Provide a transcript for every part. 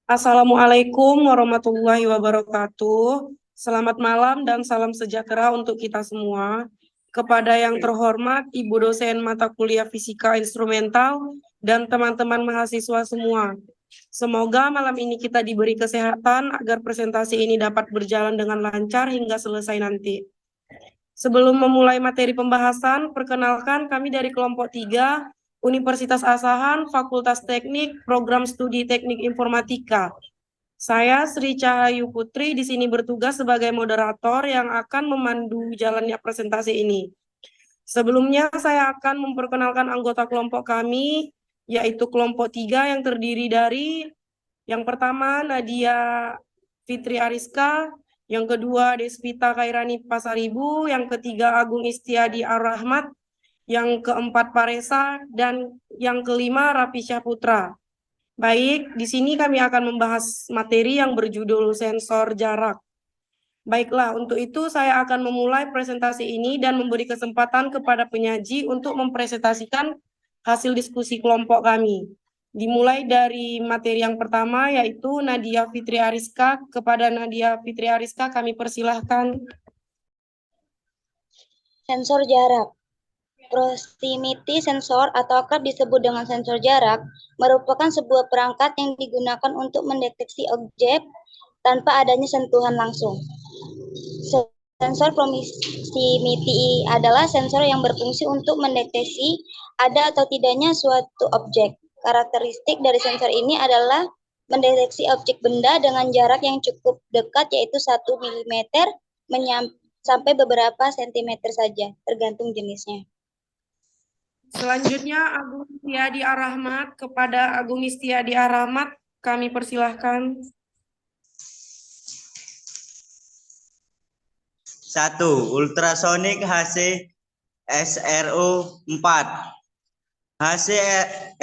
Assalamualaikum warahmatullahi wabarakatuh. Selamat malam dan salam sejahtera untuk kita semua. Kepada yang terhormat Ibu dosen mata kuliah Fisika Instrumental dan teman-teman mahasiswa semua. Semoga malam ini kita diberi kesehatan agar presentasi ini dapat berjalan dengan lancar hingga selesai nanti. Sebelum memulai materi pembahasan, perkenalkan kami dari kelompok 3, Universitas Asahan, Fakultas Teknik, Program Studi Teknik Informatika. Saya Sri Cahayu Putri di sini bertugas sebagai moderator yang akan memandu jalannya presentasi ini. Sebelumnya saya akan memperkenalkan anggota kelompok kami, yaitu kelompok 3 yang terdiri dari yang pertama Nadia Fitri Ariska, yang kedua Desvita Kairani Pasaribu, yang ketiga Agung Istiadi Ar-Rahmat, yang keempat Paresa, dan yang kelima Rapi Syahputra. Baik, di sini kami akan membahas materi yang berjudul sensor jarak. Baiklah, untuk itu saya akan memulai presentasi ini dan memberi kesempatan kepada penyaji untuk mempresentasikan hasil diskusi kelompok kami. Dimulai dari materi yang pertama, yaitu Nadia Fitri Ariska. Kepada Nadia Fitri Ariska kami persilahkan. Sensor jarak. Proximity sensor atau akrab disebut dengan sensor jarak merupakan sebuah perangkat yang digunakan untuk mendeteksi objek tanpa adanya sentuhan langsung. Sensor proximity adalah sensor yang berfungsi untuk mendeteksi ada atau tidaknya suatu objek. Karakteristik dari sensor ini adalah mendeteksi objek benda dengan jarak yang cukup dekat, yaitu 1 mm sampai beberapa sentimeter saja, tergantung jenisnya. Selanjutnya Agung Istiadi Ar-Rahmat. Kepada Agung Istiadi Ar-Rahmat kami persilahkan. 1. Ultrasonic HC SRO4. HC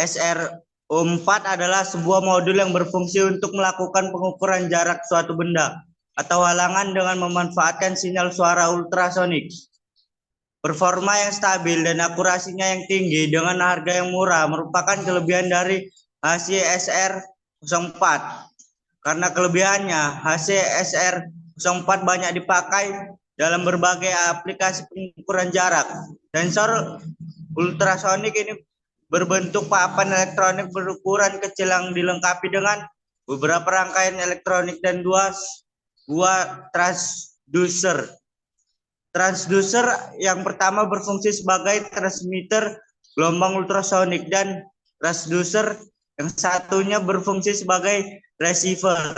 SRO4 adalah sebuah modul yang berfungsi untuk melakukan pengukuran jarak suatu benda atau halangan dengan memanfaatkan sinyal suara ultrasonik. Performa yang stabil dan akurasinya yang tinggi dengan harga yang murah merupakan kelebihan dari HC-SR04. Karena kelebihannya, HC-SR04 banyak dipakai dalam berbagai aplikasi pengukuran jarak. Sensor ultrasonik ini berbentuk papan elektronik berukuran kecil yang dilengkapi dengan beberapa rangkaian elektronik dan dua transducer. Transducer yang pertama berfungsi sebagai transmitter gelombang ultrasonik dan transducer yang satunya berfungsi sebagai receiver.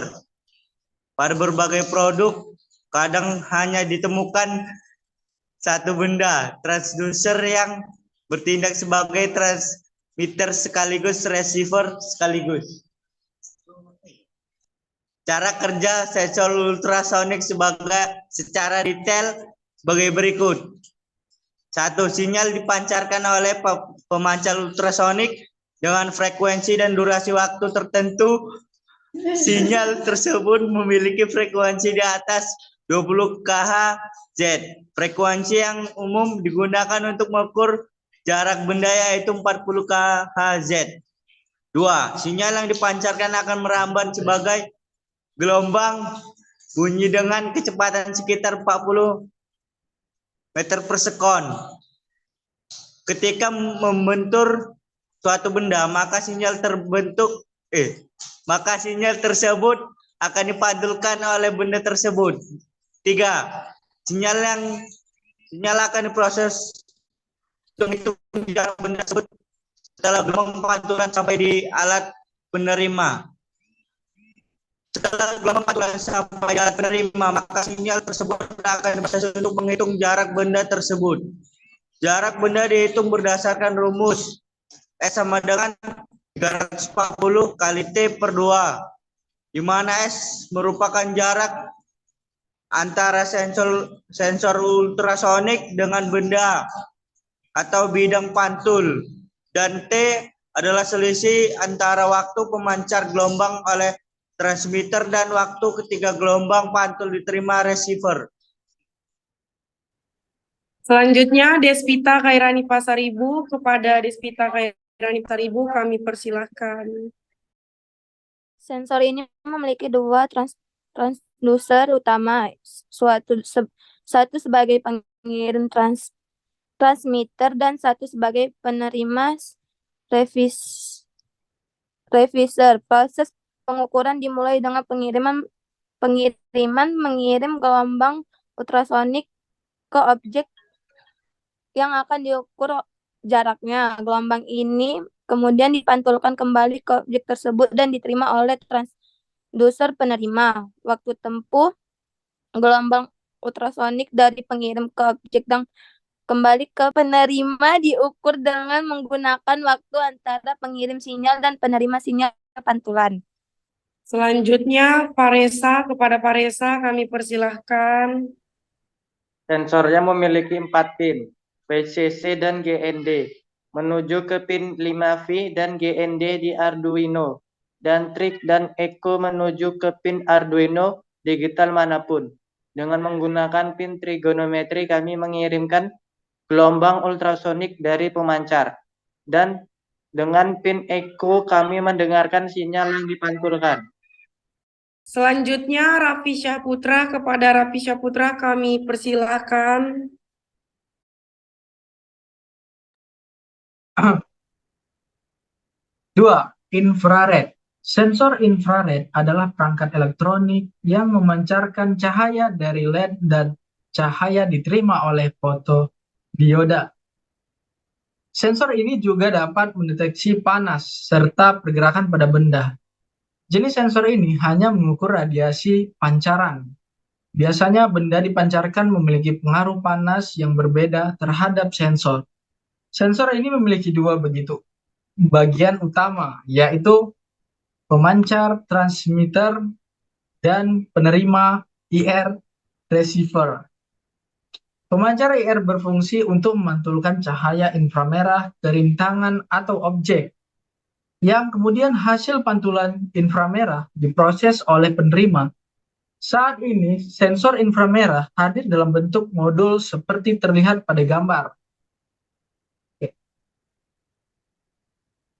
Pada berbagai produk kadang hanya ditemukan satu benda, transducer yang bertindak sebagai transmitter sekaligus receiver sekaligus. Cara kerja sensor ultrasonik secara detail sebagai berikut. 1. Sinyal dipancarkan oleh pemancar ultrasonik dengan frekuensi dan durasi waktu tertentu. Sinyal tersebut memiliki frekuensi di atas 20 kHz. Frekuensi yang umum digunakan untuk mengukur jarak benda yaitu 40 kHz. 2. Sinyal yang dipancarkan akan merambat sebagai gelombang bunyi dengan kecepatan sekitar 40 meter per sekon. Ketika membentur suatu benda, maka sinyal tersebut akan dipantulkan oleh benda tersebut. 3. Sinyal akan diproses untuk jarak benda tersebut setelah gelombang pantulan sampai di alat penerima. Setelah gelombang pantulan sampai di alat penerima, maka sinyal tersebut akan diproses untuk menghitung jarak benda tersebut. Jarak benda dihitung berdasarkan rumus S sama dengan 340 kali T per 2, di mana S merupakan jarak antara sensor ultrasonik dengan benda atau bidang pantul, dan T adalah selisih antara waktu pemancar gelombang oleh transmitter dan waktu ketika gelombang pantul diterima receiver. Selanjutnya Desvita Kairani Pasaribu. Kepada Desvita Kairani Pasaribu kami persilahkan. Sensor ini memiliki dua transducer utama, satu sebagai pengirim transmitter dan satu sebagai penerima revisor. Proses pengukuran dimulai dengan pengiriman mengirim gelombang ultrasonik ke objek yang akan diukur jaraknya. Gelombang ini kemudian dipantulkan kembali ke objek tersebut dan diterima oleh transducer penerima. Waktu tempuh gelombang ultrasonik dari pengirim ke objek dan kembali ke penerima diukur dengan menggunakan waktu antara pengirim sinyal dan penerima sinyal pantulan. Selanjutnya, kepada Pak Reza kami persilahkan. Sensornya memiliki 4 pin, VCC dan GND, menuju ke pin 5V dan GND di Arduino, dan trik dan echo menuju ke pin Arduino digital manapun. Dengan menggunakan pin trigonometri kami mengirimkan gelombang ultrasonik dari pemancar, dan dengan pin echo kami mendengarkan sinyal yang dipantulkan. Selanjutnya, Raffi Syahputra, kepada Raffi Syahputra kami persilahkan. Dua, infrared. Sensor infrared adalah perangkat elektronik yang memancarkan cahaya dari LED dan cahaya diterima oleh fotodioda. Sensor ini juga dapat mendeteksi panas serta pergerakan pada benda. Jenis sensor ini hanya mengukur radiasi pancaran. Biasanya benda dipancarkan memiliki pengaruh panas yang berbeda terhadap sensor. Sensor ini memiliki dua bagian utama, yaitu pemancar, transmitter, dan penerima IR, receiver. Pemancar IR berfungsi untuk memantulkan cahaya inframerah ke rintangan atau objek, yang kemudian hasil pantulan inframerah diproses oleh penerima. Saat ini, sensor inframerah hadir dalam bentuk modul seperti terlihat pada gambar.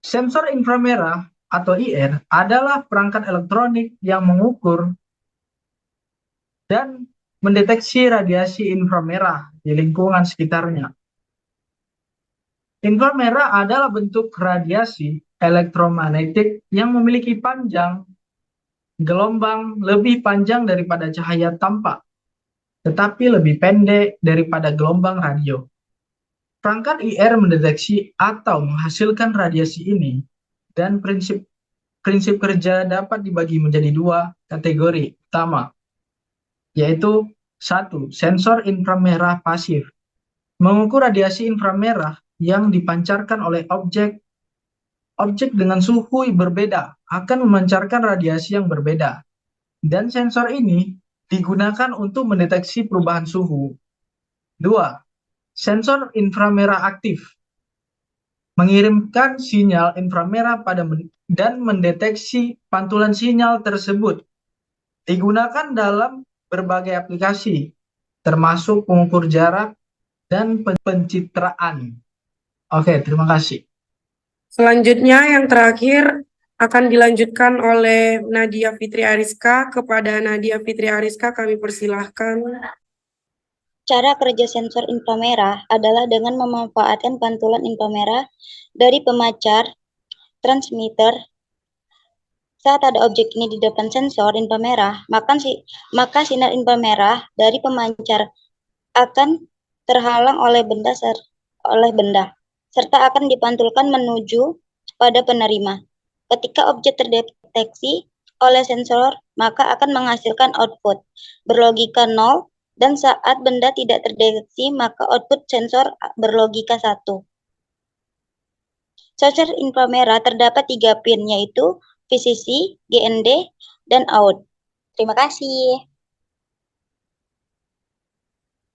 Sensor inframerah atau IR adalah perangkat elektronik yang mengukur dan mendeteksi radiasi inframerah di lingkungan sekitarnya. Inframerah adalah bentuk radiasi elektromagnetik yang memiliki panjang gelombang lebih panjang daripada cahaya tampak, tetapi lebih pendek daripada gelombang radio. Perangkat IR mendeteksi atau menghasilkan radiasi ini, dan prinsip kerja dapat dibagi menjadi dua kategori utama, yaitu 1. Sensor inframerah pasif, mengukur radiasi inframerah yang dipancarkan oleh objek dengan suhu berbeda akan memancarkan radiasi yang berbeda, dan sensor ini digunakan untuk mendeteksi perubahan suhu. 2. Sensor inframerah aktif, mengirimkan sinyal inframerah dan mendeteksi pantulan sinyal tersebut. Digunakan dalam berbagai aplikasi, termasuk pengukur jarak dan pencitraan. Oke, terima kasih. Selanjutnya yang terakhir akan dilanjutkan oleh Nadia Fitri Ariska. Kepada Nadia Fitri Ariska kami persilahkan. Cara kerja sensor inframerah adalah dengan memanfaatkan pantulan inframerah dari pemancar transmitter. Saat ada objek ini di depan sensor inframerah, maka sinar inframerah dari pemancar akan terhalang oleh benda serta akan dipantulkan menuju pada penerima. Ketika objek terdeteksi oleh sensor, maka akan menghasilkan output berlogika 0, dan saat benda tidak terdeteksi, maka output sensor berlogika 1. Sensor inframerah terdapat 3 pin, yaitu VCC, GND, dan out. Terima kasih.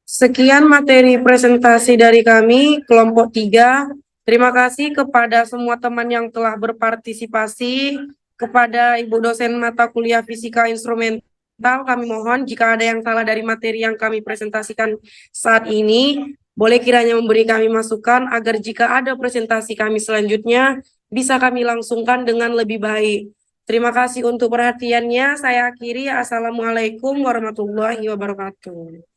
Sekian materi presentasi dari kami, kelompok 3. Terima kasih kepada semua teman yang telah berpartisipasi, kepada Ibu dosen mata kuliah Fisika Instrumental, kami mohon jika ada yang salah dari materi yang kami presentasikan saat ini, boleh kiranya memberi kami masukan agar jika ada presentasi kami selanjutnya, bisa kami langsungkan dengan lebih baik. Terima kasih untuk perhatiannya. Saya akhiri. Assalamualaikum warahmatullahi wabarakatuh.